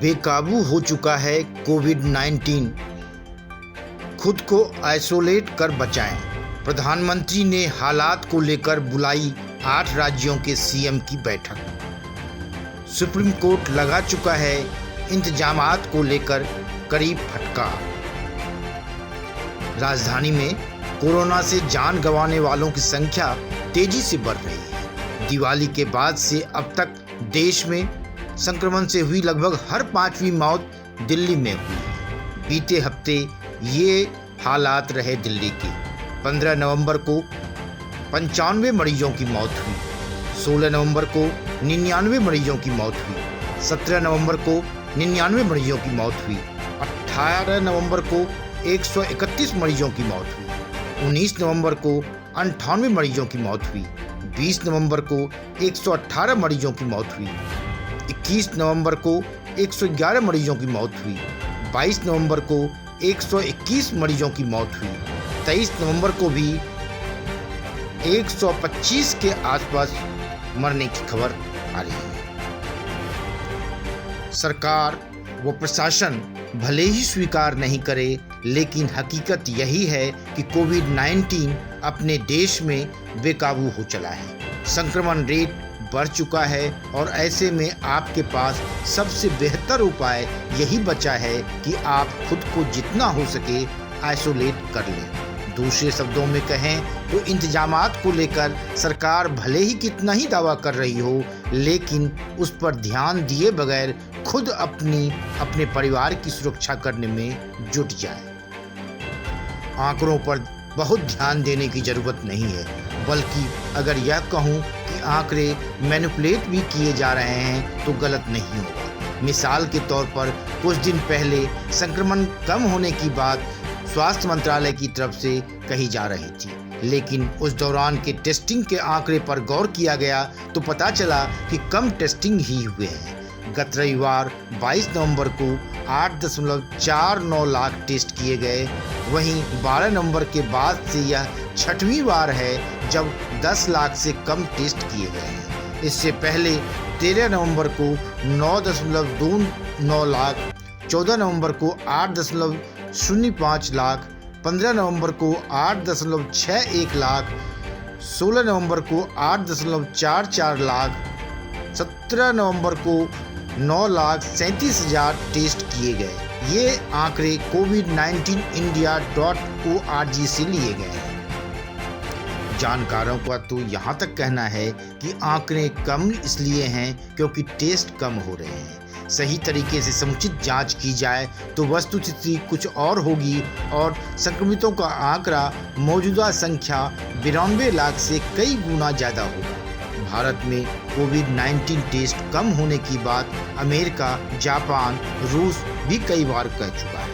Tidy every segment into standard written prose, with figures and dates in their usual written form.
बेकाबू हो चुका है कोविड-19। खुद को आइसोलेट कर बचाएं। प्रधानमंत्री ने हालात को लेकर बुलाई 8 राज्यों के सीएम की बैठक। सुप्रीम कोर्ट लगा चुका है इंतजामात को लेकर करीब फटकार। राजधानी में कोरोना से जान गंवाने वालों की संख्या तेजी से बढ़ रही है। दिवाली के बाद से अब तक देश में संक्रमण से हुई लगभग हर 5वीं मौत दिल्ली में हुई। बीते हफ्ते ये हालात रहे दिल्ली के। 15 नवंबर को 95 मरीजों की मौत हुई, 16 नवंबर को 99 मरीजों की मौत हुई, 17 नवंबर को 99 मरीजों की मौत हुई, 18 नवंबर को 131 मरीजों की मौत हुई, 19 नवंबर को 98 मरीजों की मौत हुई, 20 नवंबर को 118 मरीजों की मौत हुई, 21 नवंबर को 111 मरीजों की मौत हुई, 22 नवंबर को 121 मरीजों की मौत हुई, 23 नवंबर को भी 125 के आसपास मरने की खबर आ रही है। सरकार व प्रशासन भले ही स्वीकार नहीं करे, लेकिन हकीकत यही है कि कोविड-19 अपने देश में बेकाबू हो चला है। संक्रमण रेट बढ़ चुका है और ऐसे में आपके पास सबसे बेहतर उपाय यही बचा है कि आप खुद को जितना हो सके आइसोलेट कर लें। दूसरे शब्दों में कहें तो इंतजामात को लेकर सरकार भले ही कितना ही दावा कर रही हो, लेकिन उस पर ध्यान दिए बगैर खुद अपने परिवार की सुरक्षा करने में जुट जाए। आंकड़ों पर बहुत ध्यान देने की जरूरत नहीं है, बल्कि अगर यह कहूँ कि आंकड़े मैनिपुलेट भी किए जा रहे हैं तो गलत नहीं होगा। मिसाल के तौर पर कुछ दिन पहले संक्रमण कम होने की बात स्वास्थ्य मंत्रालय की तरफ से कही जा रही थी, लेकिन उस दौरान के टेस्टिंग के आंकड़े पर गौर किया गया तो पता चला कि कम टेस्टिंग ही हुए हैं। गत रविवार 22 नवंबर को 8.49 लाख टेस्ट किए गए। वहीं 12 नवंबर के बाद से यह 6वीं बार है जब 10 लाख से कम टेस्ट किए गए हैं। इससे पहले 13 नवंबर को 9.29 लाख, 14 नवंबर को 8.05 लाख, 15 नवंबर को 8.61 लाख, 16 नवंबर को 8.44 लाख, 17 नवंबर को 9,37,000 टेस्ट किए गए। ये आंकड़े covid19india.org से लिए गए हैं। जानकारों का तो यहाँ तक कहना है कि आंकड़े कम इसलिए हैं क्योंकि टेस्ट कम हो रहे हैं। सही तरीके से समुचित जांच की जाए तो वस्तुस्थिति कुछ और होगी और संक्रमितों का आंकड़ा मौजूदा संख्या 92 लाख से कई गुना ज़्यादा होगा। भारत में कोविड-19 टेस्ट कम होने की बात अमेरिका, जापान, रूस भी कई बार कह चुका है।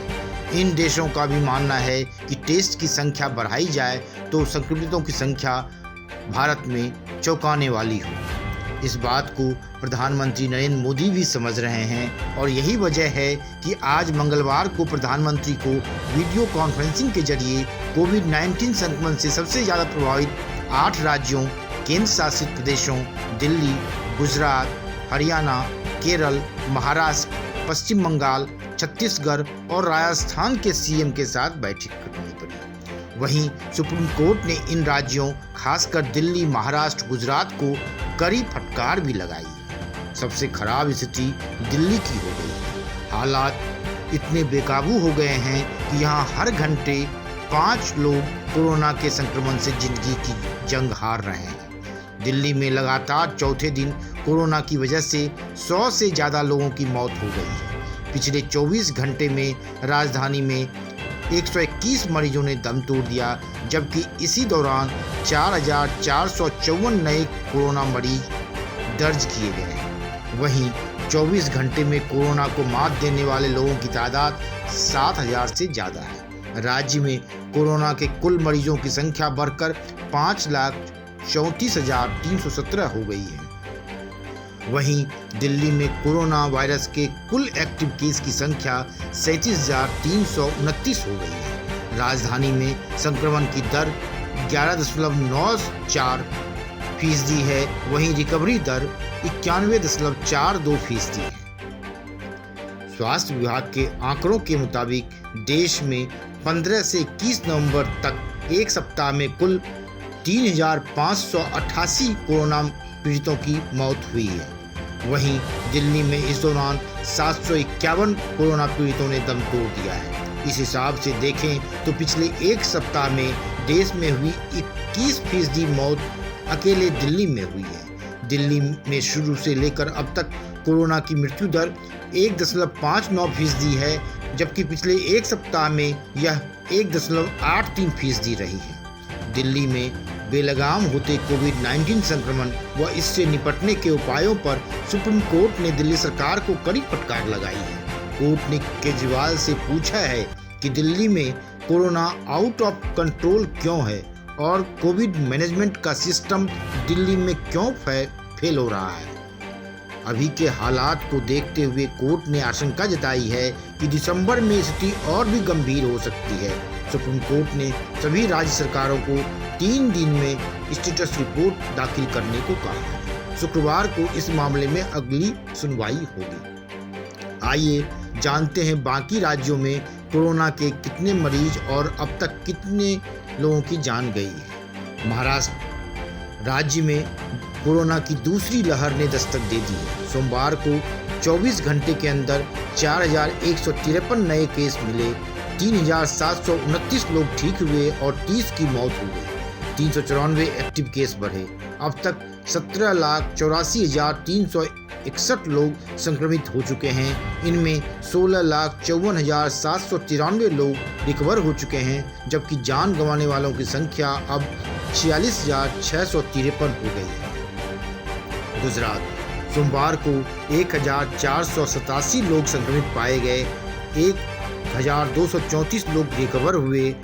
इन देशों का भी मानना है कि टेस्ट की संख्या बढ़ाई जाए तो संक्रमितों की संख्या भारत में चौंकाने वाली हो। इस बात को प्रधानमंत्री नरेंद्र मोदी भी समझ रहे हैं और यही वजह है कि आज मंगलवार को प्रधानमंत्री को वीडियो कॉन्फ्रेंसिंग के जरिए कोविड-19 संक्रमण से सबसे ज़्यादा प्रभावित 8 राज्यों, केंद्र शासित प्रदेशों दिल्ली, गुजरात, हरियाणा, केरल, महाराष्ट्र, पश्चिम बंगाल, छत्तीसगढ़ और राजस्थान के सीएम के साथ बैठक करनी पड़ी। वहीं सुप्रीम कोर्ट ने इन राज्यों, खासकर दिल्ली, महाराष्ट्र, गुजरात को कड़ी फटकार भी लगाई है। सबसे खराब स्थिति दिल्ली की हो गई है। हालात इतने बेकाबू हो गए हैं कि यहाँ हर घंटे 5 लोग कोरोना के संक्रमण से जिंदगी की जंग हार रहे हैं। दिल्ली में लगातार चौथे दिन कोरोना की वजह से 100 से ज़्यादा लोगों की मौत हो गई है। पिछले 24 घंटे में राजधानी में 121 मरीजों ने दम तोड़ दिया, जबकि इसी दौरान 4,454 नए कोरोना मरीज दर्ज किए गए हैं। वहीं 24 घंटे में कोरोना को मात देने वाले लोगों की तादाद 7,000 से ज़्यादा है। राज्य में कोरोना के कुल मरीजों की संख्या बढ़कर 5,34,317 हो गई है। वहीं दिल्ली में कोरोना वायरस के कुल एक्टिव केस की संख्या 37,329 हो गई है। राजधानी में संक्रमण की दर 11.94% है, वहीं रिकवरी दर 91.42% है। स्वास्थ्य विभाग के आंकड़ों के मुताबिक देश में 15 से 21 नवंबर तक एक सप्ताह में कुल 3,588 कोरोना पीड़ितों की मौत हुई है। वहीं दिल्ली में इस दौरान 751 कोरोना पीड़ितों ने दम तोड़ दिया है। इस हिसाब से देखें तो पिछले एक सप्ताह में देश में हुई 21% मौत अकेले दिल्ली में हुई है। दिल्ली में शुरू से लेकर अब तक कोरोना की मृत्यु दर 1.59% है, जबकि पिछले एक सप्ताह में यह 1.83% रही है। दिल्ली में बेलगाम होते कोविड-19 संक्रमण व इससे निपटने के उपायों पर सुप्रीम कोर्ट ने दिल्ली सरकार को कड़ी फटकार लगाई है। कोर्ट ने केजरीवाल से पूछा है कि दिल्ली में कोरोना आउट ऑफ कंट्रोल क्यों है और कोविड मैनेजमेंट का सिस्टम दिल्ली में क्यों फेल हो रहा है। अभी के हालात को देखते हुए कोर्ट ने आशंका जताई है कि दिसंबर में स्थिति और भी गंभीर हो सकती है। सुप्रीम कोर्ट ने सभी राज्य सरकारों को 3 दिन में स्टेटस रिपोर्ट दाखिल करने को कहा है। शुक्रवार को इस मामले में अगली सुनवाई होगी। आइए जानते हैं बाकी राज्यों में कोरोना के कितने मरीज और अब तक कितने लोगों की जान गई है। महाराष्ट्र राज्य में कोरोना की दूसरी लहर ने दस्तक दे दी है। सोमवार को 24 घंटे के अंदर 4,153 नए केस मिले, 3,729 लोग ठीक हुए और 30 की मौत हो गई। 394 एक्टिव केस बढ़े। अब तक 17,84,361 लोग संक्रमित हो चुके हैं। इनमें 16,54,793 लोग रिकवर हो चुके हैं, जबकि जान गंवाने वालों की संख्या अब 46,653 हो गई है। गुजरात सोमवार को 1,487 लोग संक्रमित पाए गए, 1,234 लोग रिकवर हुए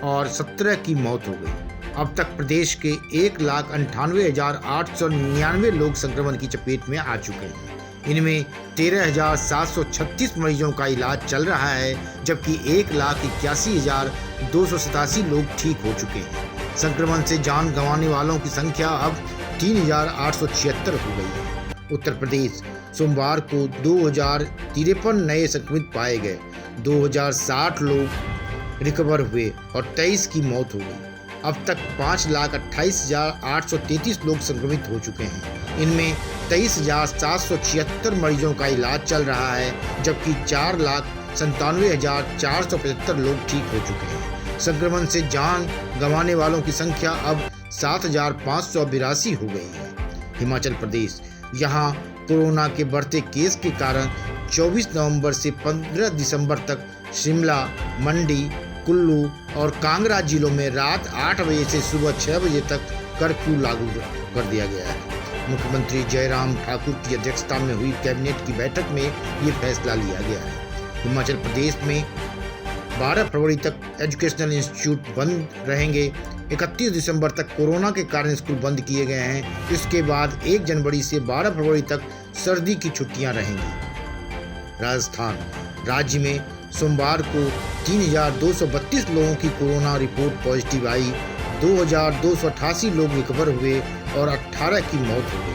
और 17 की मौत हो गई। अब तक प्रदेश के 1,98,899 लोग संक्रमण की चपेट में आ चुके हैं। इनमें 13,736 मरीजों का इलाज चल रहा है, जबकि 1,81,287 लोग ठीक हो चुके हैं। संक्रमण से जान गंवाने वालों की संख्या अब 3,876 हो गई है। उत्तर प्रदेश सोमवार को 2,053 नए संक्रमित पाए गए, 2,060 लोग रिकवर हुए और 23 की मौत हो गई। अब तक 5,28,833 लोग संक्रमित हो चुके हैं। इनमें 23,776 मरीजों का इलाज चल रहा है, जबकि 4,97,475 लोग ठीक हो चुके हैं। संक्रमण से जान गंवाने वालों की संख्या अब 7,582 हो गई है। हिमाचल प्रदेश, यहाँ कोरोना के बढ़ते केस के कारण 24 नवंबर से 15 दिसंबर तक शिमला, मंडी, कुल्लू और कांगड़ा जिलों में रात 8 बजे से सुबह 6 बजे तक कर्फ्यू लागू कर दिया गया है। मुख्यमंत्री जयराम ठाकुर की अध्यक्षता में हुई कैबिनेट की बैठक में ये फैसला लिया गया है। हिमाचल प्रदेश में 12 फरवरी तक एजुकेशनल इंस्टीट्यूट बंद रहेंगे। 31 दिसंबर तक कोरोना के कारण स्कूल बंद किए गए हैं। इसके बाद 1 जनवरी से 12 फरवरी तक सर्दी की छुट्टियां रहेंगी। राजस्थान राज्य में सोमवार को 3,232 लोगों की कोरोना रिपोर्ट पॉजिटिव आई, 2,288 लोग रिकवर हुए और 18 की मौत हो गई।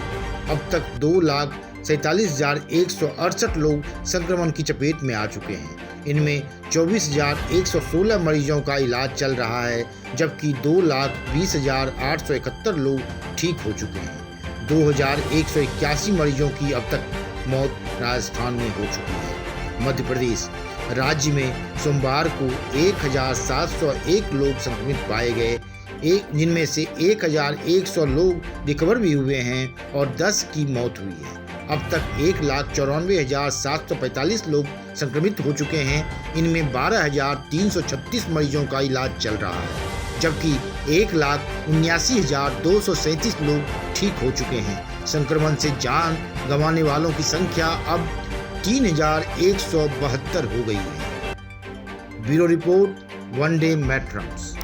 अब तक 2,47,168 लोग संक्रमण की चपेट में आ चुके हैं। इनमें 24,116 मरीजों का इलाज चल रहा है, जबकि 2,20,871 लोग ठीक हो चुके हैं। 2,181 मरीजों की अब तक मौत राजस्थान में हो चुकी है। मध्य प्रदेश राज्य में सोमवार को 1,701 लोग संक्रमित पाए गए, जिनमें से 1,100 लोग रिकवर भी हुए हैं और 10 की मौत हुई है। अब तक 1,94,745 लोग संक्रमित हो चुके हैं। इनमें 12,336 मरीजों का इलाज चल रहा है, जबकि 1,79,237 लोग ठीक हो चुके हैं। संक्रमण से जान गंवाने वालों की संख्या अब 3,172 हो गई है। ब्यूरो रिपोर्ट, वनडे मैट्रम्स।